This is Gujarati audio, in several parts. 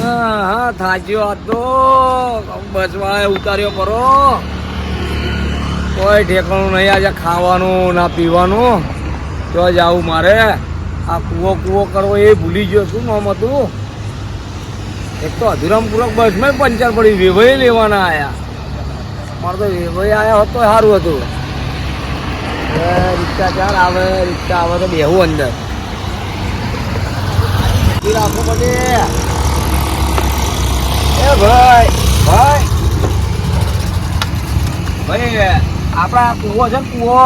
હા થાચ્યો આ તો બસ વાળા ઉતાર્યો પરો કોઈ ઠેકાણું નહીં આજે ખાવાનું ના પીવાનું તો જાવું મારે આ કૂવો કરવો એ ભૂલી ગયો શું નામ હતું એક તો અધુરામપુરક બસમાં પંચર પડી વેવાઈ લેવાના આયા મારે તો વેવાઈ આયા હોત તો સારું હતું રિક્ષા ચાર આવે રિક્ષા આવે તો બેહું અંદર રાખો પછી એ ભાઈ ભાઈ ભાઈ આપણા કૂવો છે ને કૂવો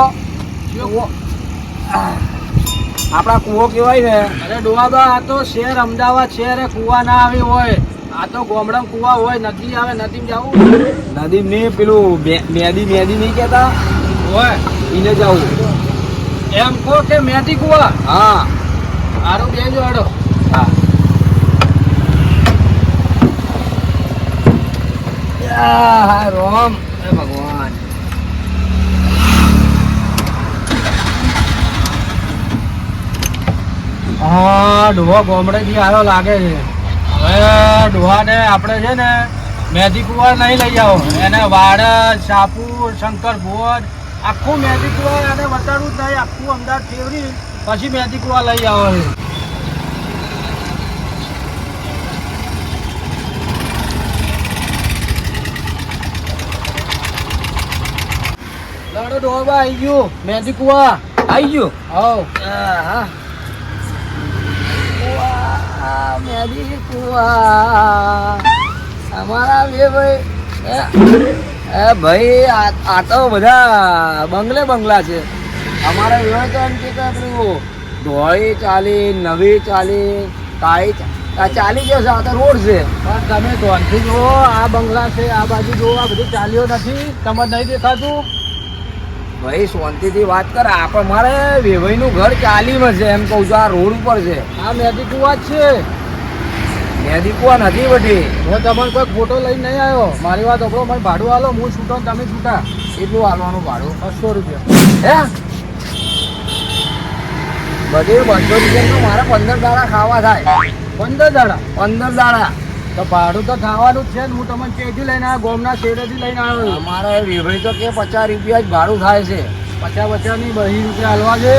આપણા કૂવો કહેવાય ને અરે ડોહાબા આ તો શહેર અમદાવાદ શહેર કૂવા ના આવી હોય આ તો ગોમડા કૂવા હોય નદી આવે નદી જવું નદી નહીં પેલું મેદી નહીં કહેતા હોય એને જવું એમ કહો કે મેથી કૂવા હા સારું બેજો હાડો હા રોમ હે ભગવાન હા ડોહા ગોમડે થી સારો લાગે છે હવે ડોહાને આપણે છે ને મેથી કુવા નહીં લઈ જાઓ એને વાડ સાપુર શંકર ભોજ આખું મેથી કુવા એને બતાડવું જ નહીં આખું અમદાવાદ ફેરવી પછી મેથી કુવા લઈ આવો લડો ડોહા આવી ગયું મેથી કુવા આવી ગયું હવ હા મેદી કુવા અમારા બે ભાઈ આ તો બધા બંગલા છે અમારા વિવાહ તો એમ કે પેલું ધોળી ચાલી નવી ચાલી કાળી ચાલી ગયો છે આ તો રોડ છે પણ તમે ધોનથી જુઓ આ બંગલા છે આ બાજુ જુઓ આ બધું ચાલ્યો નથી તમને નહીં દેખાતું ભાઈ શાંતિથી વાત કર આપણે મારે વેવાઈનું ઘર ચાલીમાં છે એમ કહું છું આ રોડ ઉપર છે આ મેદી કુવા જ છે મેદી કુવા નથી બધી હું તમારે કોઈ ફોટો લઈને નહીં આવ્યો મારી વાત આપણો મને ભાડું હાલો હું છૂટો ને તમે છૂટા એટલું હાલવાનું ભાડું 200 રૂપિયા હે બધી 200 રૂપિયાનું મારે 15 દાડા ખાવા થાય 15 દાડા 15 દાડા તો ભાડું તો ખાવાનું જ છે ને હું તમને ચેથી લઈને આવ્યો ગોમના શેરેથી લઈને આવ્યો અમારે વેવાઈ તો કે 50 રૂપિયા જ ભાડું થાય છે 50 ની 20 રૂપિયા હાલવા છે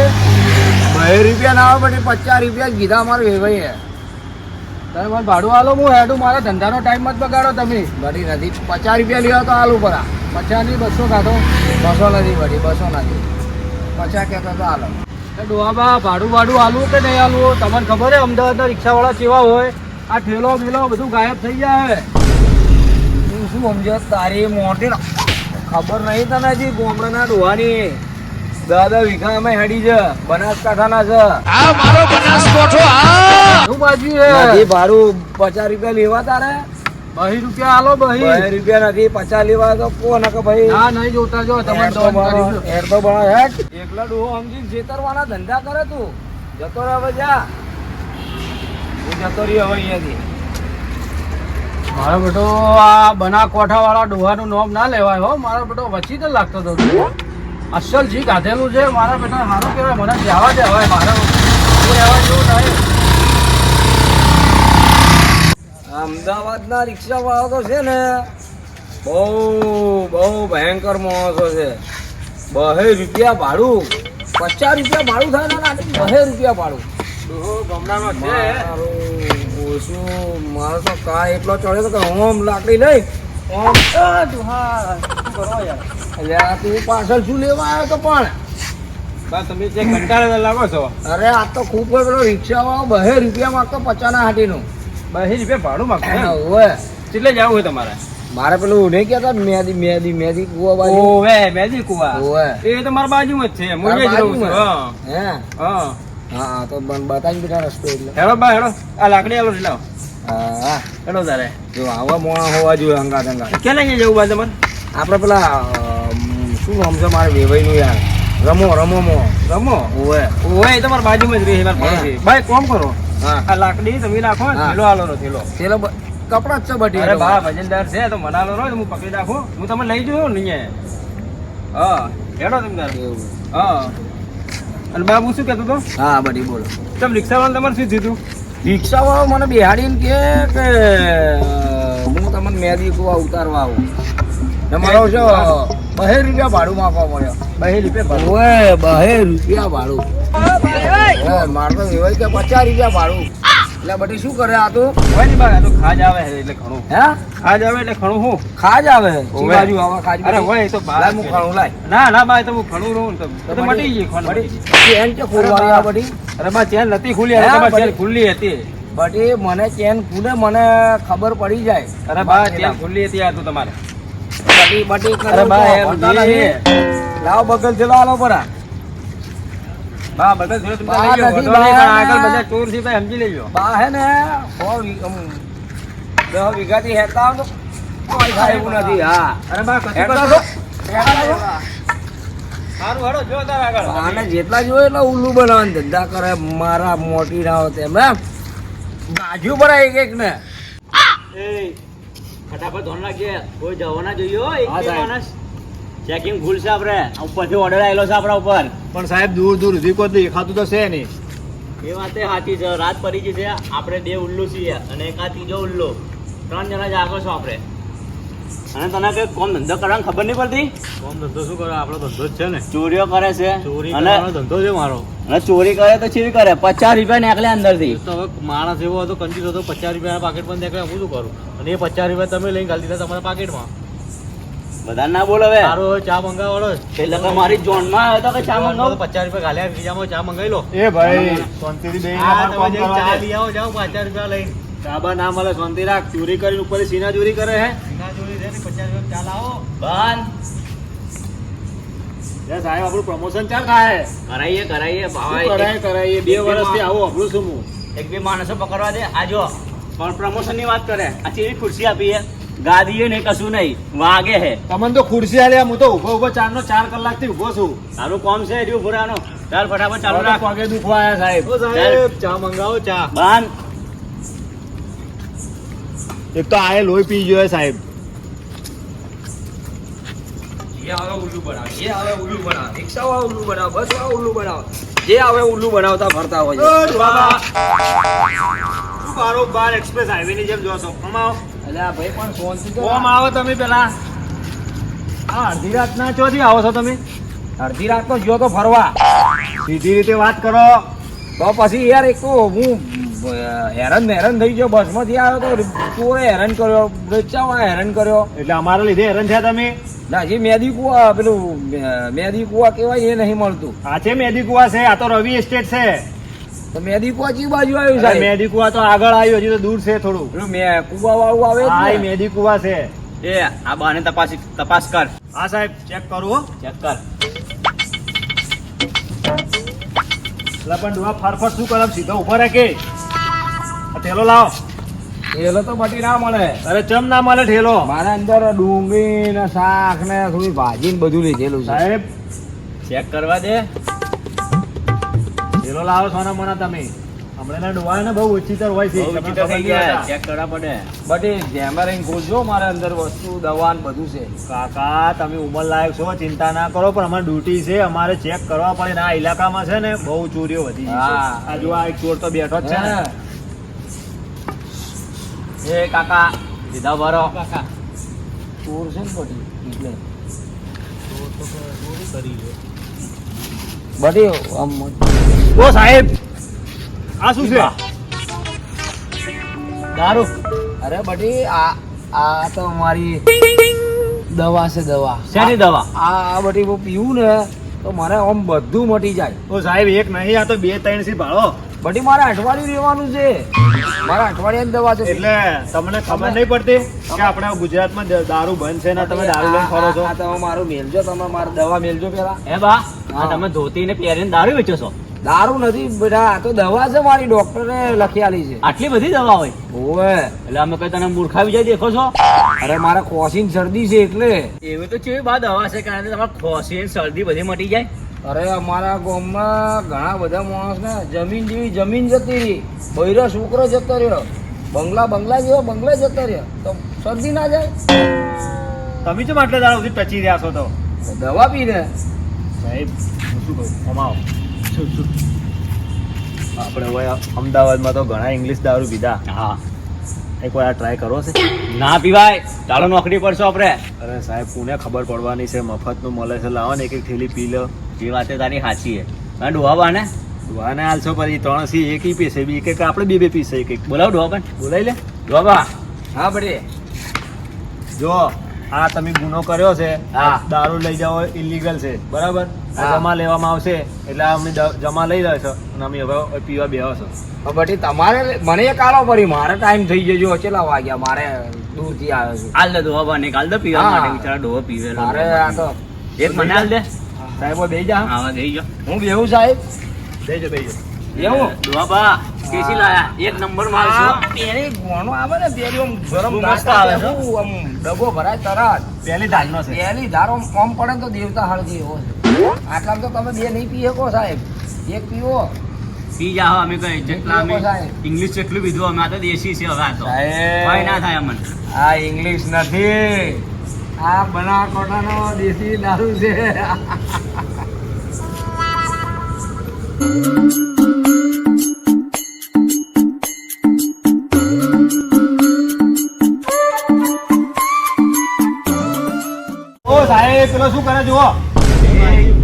2 રૂપિયા ના આવે પણ 50 રૂપિયા જ કીધા અમારે વેવાઈ હે તમે મને ભાડું હાલો હું હેડું મારા ધંધાનો ટાઈમ મત બગાડો તમે બધી નથી 50 રૂપિયા લેવા તો હાલ ઉપર 50 ની 200 કાઢો 200 નથી બધી 200 નથી 50 કહેતો તો હાલો ડોહાબા ભાડું હાલવું કે નહીં હાલવું તમને ખબર છે અમદાવાદના રિક્ષાવાળા કેવા હોય આ ઠેલો બેલો બધું ગાયબ થઈ જાય તું શું સમજો તારી મોટી ખબર નહીં તને હજી ગોમડાના ડોહાની 10 વીઘા અમે હેડી છે બનાસકાંઠાના છે આ મારો બનાસકોઠો આ બાજુ નથી ભાડું 50 રૂપિયા લેવા તારે 20 રૂપિયા હાલો 2 રૂપિયા નથી 50 લેવા તો કોણ કે ભાઈ ના નહીં જોતા જો તમે હેડ તો બના હેડ એકલા ડોહો સમજીને છેતરવાના ધંધા કરે તું જતો રહે હવે જા હું જતો રહ્યો હવે અહીંયાથી મારો બેટો આ બનાસકોઠા વાળા ડોહાનું નામ ના લેવાય હો મારો બેટો વચ્ચે જ લાગતો હતો અસલ જી ગાધેલું છે મારા બેટા સારું કહેવાય મને જવા દે હવે મારે રહેવા જેવું નહીં અમદાવાદના રિક્ષા વાળા તો છે ને બહુ ભયંકર માણસો છે 2 રૂપિયા ભાડું 50 રૂપિયા ભાડું થાય ને 2 રૂપિયા ભાડું ડોહો ગામડામાં છે ઓછું મારો તો કા એટલો ચડ્યો તો ઓમ લાકડી નહીં ઓમ ડોહા કરો યાર અલ્યા તું પાછળ શું લેવા આવ્યો તો પણ બસ તમે જે કંટાળેલા લાગો છો અરે આ તો ખૂબ પેલો રિક્ષા વાળો 2 રૂપિયા માંગતો 50 ના હાટીનું 20 રૂપિયા ભાડું માંગતો ઓવે કેટલે જવું હોય તમારે મારે પેલું નહીં કહેતા મેદી કુવા બાજુ ઓવે મેદી કુવા ઓવે એ તમારા બાજુમાં જ છે હું જ રહું છું હે હા હા તો બતાવી બેઠા રસ્તો એટલે હેડો બા હેડો આ લાકડી આલો લાવો હા હેડો તારે જો આવા મોણા હોવા જોઈએ હંગાત ક્યાં લઈને જવું બા તમારે આપણે પેલા શું નામ છે મારે વેવાઈનું યાર રમો ઓવે ઓવે એ તમારા બાજુમાં જ રહે મારા પાડોશી ભાઈ કોમ કરો હા આ લાકડી તમે નાખો થેલો આલો નો થેલો પેલો કપડા જ છે બધી અરે બા વજનદાર છે તો મનાલો નો હું પકડી નાખું હું તમને લઈ જઉં નહીં હા હેડો તમે તારે હા અને બાબુ શું કહેતો હતો હા બધી બોલો તમે રિક્ષાવાળા તમારે શું થયું રિક્ષાવાળો મને બેહાડીને કે હું તમને મેદી કુવા ઉતારવા આવું ને મારો છો 2 રૂપિયા ભાડું માપવા પડ્યો. 2 રૂપિયા ઓય 2 રૂપિયા ભાડું. મારે તો એવાય કે 50 રૂપિયા ભાડું. એટલે બધી શું કરે આ તો? હોય ને બા, આ તો ખાજ આવે એટલે ઘણું. હે ખાજ આવે એટલે ઘણું હું ખાજ આવે ચી બાજુ આવે ખાજ? અરે હોય એ તો બહાર લાય હું ખાણું લાય. ના બા, એ તો હું ઘણું રહું ને તો મટી ગઈ ખોન મટી. ચેન કે ખોલવાની આ બધી? અરે બા, ચેન નથી ખુલી, હે, અરે બા, બધી? ચેન ખુલ્લી હતી. બધી મને ચેન ખુલે મને ખબર પડી જાય. અરે બા, ચેન ખુલ્લી હતી આ તો તમારે. બધી બધી અરે બા, એમ ભણતા નથી. નથી. લાવો બગલ થી લાવો પરા. બા, બધા જોડે તમે બા લઈ જાઓ. નથી, વાંધો નહીં, બા. પણ આગળ બધા ચોર છે ભાઈ, સમજી લેજો. બા હે ને 10 વીઘાથી હેતા આવો તો કોઈ થાય એવું નથી. હા અરે બા, કશું હેતા કરશો? તો હેતા તો. સારું, હાલો, જો તારે આગળ. આને જેટલા જોઈએ એટલા ઉલ્લુ બનાવવાના ધંધા કરે. મારા મોટી ના હોય તેમ એમ બાજુ ભરાય એક ને. એ ફટાફટ ધોન રાખજે, કોઈ જવો ના જોઈએ હો, એક હા, બે સાહેબ. માણસ ચેકિંગ ભૂલ છે આપણે ઉપરથી ઓર્ડર આવેલો છે આપણા ઉપર. પણ સાહેબ, દૂર સુધી કોઈ દેખાતું તો છે નહીં. એ વાતે સાચી છે, રાત પડી ગઈ છે, આપણે 2 ઉલ્લુ છીએ અને એક આ ત્રીજો ઉલ્લુ, 3 જણા જ આગળ છો આપણે. અને તને કઈ કોમ ધંધો કરવાની ખબર નહીં પડતી? કોમ ધંધો શું કરે? આપણો ધંધો જ છે ને. ચોરીઓ કરે છે ચોરી અને કરવાનો ધંધો છે મારો. ચોરી કરે તો ચીવી કરે, 50 રૂપિયા નીકળે અંદરથી. તો હવે માણસ એવો હતો, કંજૂસ હતો, 50 રૂપિયાના પાકેટ પણ નીકળે, હું શું કરું? અને એ 50 રૂપિયા તમે લઈને ઘાલી દીધા તમારા પાકેટમાં. બધા ના બોલ હવે. સારો હવે ચા મંગાવવાનો જ. એટલે કે મારી જોનમાં આવ્યો તો કે ચા મંગાવું. 50 રૂપિયા ઘાલ્યા, બીજામાં ચા મંગાવી લો. એ ભાઈ શાંતિથી બેહીને હા, અમારે તમે કામ જઈને કરવા ચા દે. લઈ આવો, જાઓ 50 રૂપિયા લઈને. ચાબા ના મળે, શાંતિ રાખ. ચોરી કરીને ઉપર સીના ચોરી કરે હે. ના ચોરી છે ને, 50 રૂપિયા ચા લાવો. બંધ એ સાહેબ આપણું પ્રમોશન ચાલ ખાય. કરાઈએ શું ભાઈ. કરાય 2 વર્ષથી આવું અભરું છું હું. એક બે માણસો પકડવા દે. આ જો પણ પ્રમોશન ની વાત કરે, આ ચેવી ખુરશી આપી હે, ગાદી ને કશું નહીં, વાગે હે. તમને તો ખુરશી આલ્યા, હું તો ઉભો 4 કલાકથી ઉભો છું. તારું કોમ છે હજી ઉભો રહેવાનો. ચાલ ફટાફટ ચાલુ રાખ. પગે દુખવા આયા સાહેબ. ઓ સાહેબ, ચા મંગાવો, ચા. બાન એક તો આએ લોહી પી ગયો હે સાહેબ. જે આવે ઉલ્લુ બનાવે, જે આવે ઉલ્લુ બનાવે, રિક્ષાવાળા ઉલ્લુ બનાવે, બસવાળા ઉલ્લુ બનાવે, જે આવે ઉલ્લુ બનાવતા ફરતા હોય છે. શું બારોબાર એક્સપ્રેસ હાઈવે ની જેમ જોશો? કમાઓ. અલ્યા ભાઈ પણ શાંતિ તો કોમ આવો તમે પેલા. આ અડધી રાતના ચોથી આવો છો તમે? અડધી રાત તો ગયો તો ફરવા. સીધી રીતે વાત કરો. તો પછી યાર એક તો હું હેરાન થઈ ગયો. બસમાંથી આવ્યો તો ચોરે હેરાન કર્યો, રિક્ષાવાળા હેરાન કર્યો. એટલે અમારા લીધે હેરાન થયા તમે? ના જે મેદી કુવા પેલું મેદી કુવા કહેવાય એ નહીં મળતું. આ છે મેદી કુવા છે, આ તો રવિ એસ્ટેટ છે. તો મેદી કુવા ચી બાજુ આવ્યું અરે સાહેબ? મેદી કુવા તો આગળ આવ્યું, હજી તો દૂર છે થોડું. પેલું કુવા વાળું આવે જ આ ને. મેદી કુવા છે. એ આ બાને તપાસ કર, હા સાહેબ, ચેક કરું હો. ચેક કર. એટલે પણ ડોહા ફરફર શું કરે? સીધો ઉભો રહે કે આ થેલો લાવો. એલો તો બટી ના મળે. અરે ચમ ના મળે ઠેલો? મારા અંદર ડુંગળી ને શાક ને થોડી ભાજી ને બધું લીધેલું છે. સાહેબ ચેક કરવા દે. થેલો લાવો સોના મોના તમે. હમણાં ડોહા ને બહુ ઓછીતર હોય છે. બહુ તમને વિચિત્ર ખબર થઈ નહીં ગયા, હોતા. ચેક કરવા પડે. બટી જેમાં રહીને ખોલજો, મારા અંદર વસ્તુ દવા ને બધું છે. કાકા તમે ઉંમર લાયક છો, ચિંતા ના કરો, પણ અમારે ડ્યુટી છે, અમારે ચેક કરવા પડે ને આ ઇલાકામાં છે ને બહુ ચોરીઓ વધી ગઈ છે. હા. આ જો આ એક ચોર તો બેઠો જ છે ને. એ કાકા સીધા ભરો. કાકા ચોર છે ને બટી એટલે બટી આમ ઓ સાહેબ, આ શું છે? દારૂ. અરે બટી આ તો મારી દવા છે દવા. શેની દવા? આ બટી હું પીવું ને તો મારે આમ બધું મટી જાય. ઓ સાહેબ, એક નહીં, આ તો 2-3 થી ભાળો. બટી મારે અઠવાડિયું રહેવાનું છે. મારા અઠવાડિયાની દવા છે. એટલે તમને ખબર નહીં પડતી કે આપણે ગુજરાતમાં દારૂ બંધ છે ને તમે દારૂ લઈને ફરો છો? આ તમે મારું મેલજો, તમે મારી દવા મેલજો પેલા. હે બા, હા. આ તમે ધોતી ને પહેરીને દારૂ વેચો છો? દારૂ નથી બેટા, આ તો દવા છે મારી, ડોક્ટરે લખી આલી છે. આટલી બધી દવા હોય? ઓવે એટલે અમે કઈ તને મૂર્ખા બીજા દેખો છો? અરે મારે કોસીન શરદી છે એટલે. એવી તો કેવી બા દવા છે કારણ કે તમારે ખોસી શરદી બધી મટી જાય. અરે અમારા ગામમાં ઘણા બધા માણસ ને જમીન જેવી જમીન જતી રહી, બૈરો છોકરો જતો રહ્યો, બંગલા જેવો બંગલે જતો રહ્યો, તો શરદી ના જાય? તમે કેમ આટલા દારૂ સુધી ટચી રહ્યા છો? તો તો દવા પીને. સાહેબ હું શું કહું, કમાઓ. આપણે હવે અમદાવાદમાં તો ઘણા ઇંગ્લિશ દારૂ પીધા. હા એક વાર ટ્રાય કરો છે. ના પીવાય, ચાલો નોકરી પડશો આપણે. અરે સાહેબ, કોને ખબર પડવાની છે, મફતનું મળે છે, લાવો ને એક એક થેલી પી લો. એ વાતે તારી સાચી છે. ના ડોહા ને વાને હાલશો પછી 3 થી 1 પીશે, એક એક આપણે બે પીશે, એક એક બોલાવ ડોહા પણ બોલાવી લે. ડોહા. હા બડી જો આ તમે ગુનો કર્યો છે, હા. દારૂ લઈ જાઓ ઇલીગલ છે, બરાબર? આ હા. જમા લેવામાં આવશે એટલે અમે જમા લઈ રહ્યા છો અને અમે હવે પીવા બેહો છો. બટી તમારે મને કાલો પડી, મારે ટાઈમ થઈ ગયો. કેટલા વાગ્યા? મારે દૂરથી આવ્યો છું. હાલ દે ડોહા ને કાલ દે પીવા હા. માટે બિચારા ડોહા પીવે. મારે આ તો એક મને હાલ દે. સાહેબ બે જા. હા દઈ જો. હું બેહું સાહેબ. બેજો બેજો. એવું ડોહા કેસી લાયા? એક નંબર માલ આ છે. પેલી ગોણો આવે ને, પેલી આમ ગરમ બહુ મસ્ત દાળ આવે છે. હું આમ ડબ્બો ભરાય તરત. પહેલી ધારનો છે. પેલી ધારો કોમ પડે ને તો દેવતા હળદી એવો છે. આટલામાં તો તમે બે નહીં પી શકો સાહેબ, એક પીવો. પી જાઓ, અમે કઈ જેટલા અમે સાહેબ. ઇંગ્લિશ જેટલું પીધું, અમે આ તો દેશી છે હવે. આ તો સાહેબ. કઈ ના થાય અમને. આ ઇંગ્લિશ નથી, આ બનાસકાંઠાનો દેશી દારૂ છે. ઓ સાહેબ, પેલો શું કરે જુઓ.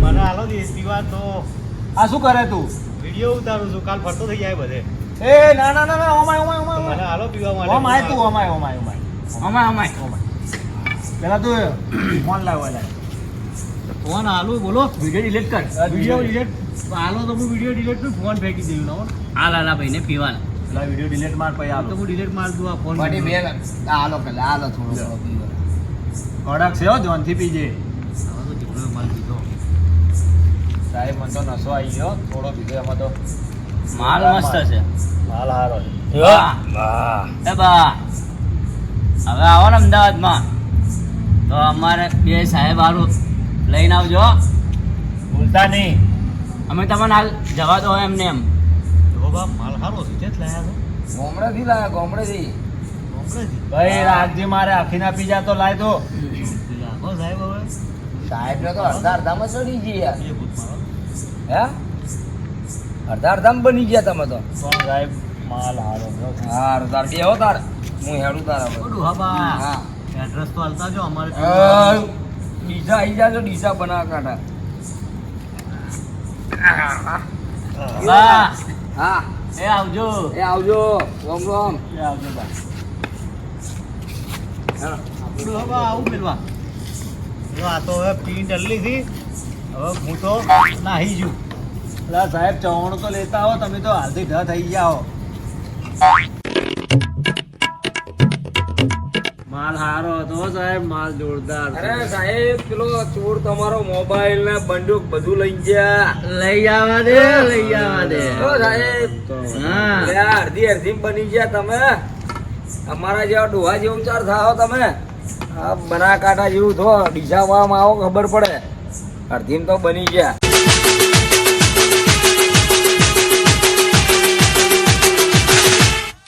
મને હાલો દેશ પીવા તો. આ શું કરે તું? વિડીયો ઉતારું છું, કાલ ફરતો થઈ જાય બધે. એ ના ના ના ના, ઓમાય ઓમાય મને ઓમાય હાલો પીવા માટે. ઓમાય તું ઓમાય ઓમાય ઓમાય. અમાય અમાય પેલા તું ફોન લાવ. ફોન હાલો બોલો. વિડીયો ડિલીટ કર. Video delete. હાલો તો હું વિડીયો ડિલીટ કર, ફોન ફેંકી દેવું લાવો. આ લાલા ભાઈને પીવાના. પેલા વિડીયો ડિલીટ માર પછી તો આલો. હું ડિલીટ માર દઉં આ ફોન. બટી બે હાલો પેલા હાલો થોડો થોડો પીવો. કડક છે હો, ધ્યાનથી પીજે. હવે તો જેટલો માલ પીધો. સાહેબ મને તો નશો આવી ગયો, થોડો પીધો એમાં તો. માલ મસ્ત છે. માલ હારો છે. એ બા હવે આવો ને અમદાવાદમાં તો અમારે બે સાહેબ હારું લઈને આવજો. ભૂલતા નહીં. અમે તમને હાલ જવા દો એમને એમ. માલ હારો છે, ચેત લાયા છો? ગોમડેથી લાયા, ગોમડેથી. ભાઈ રાખજે, મારે આખી ના પીજા તો લાય તો. સાહેબ હવે સાહેબ ને તો અડધા અડધામાં ચડી ગયા. હે અડધા અડધામાં બની ગયા તમે તો. પણ સાહેબ માલ હારો છે. હા તાર બે હો તાર, હું હેડું તારા પર. હા એડ્રેસ તો હાલતા જો અમારે. ડીસા આવી જાજો, ડીસા બનાવવા કાંઠા. બા હા એ આવજો. એ આવજો. રોમ રોમ. એ આવજો બા. આવું પેલવા. આ તો હવે પી ડલ્લી થી હવે હું તો નાહી જુ. એટલે સાહેબ ચવાણું તો લેતા આવો, તમે તો હાલથી ઢ થઈ જાઓ. માલ હારો હતો સાહેબ, માલ જોરદાર. અરે સાહેબ પેલો ચોર તમારો મોબાઈલ ને બંદૂક બધું લઈ ગયા. લઈ આવવા દે, લઈ આવવા દે. ઓ સાહેબ હા લે આ અડધી અડધી બની ગયા તમે. અમારા જેવા ડોહા જેવું ચાર થાઓ તમે. આ બનાકાંઠા જેવું થો, ડીસા વાળામાં આવો ખબર પડે. અડધીમ તો બની ગયા.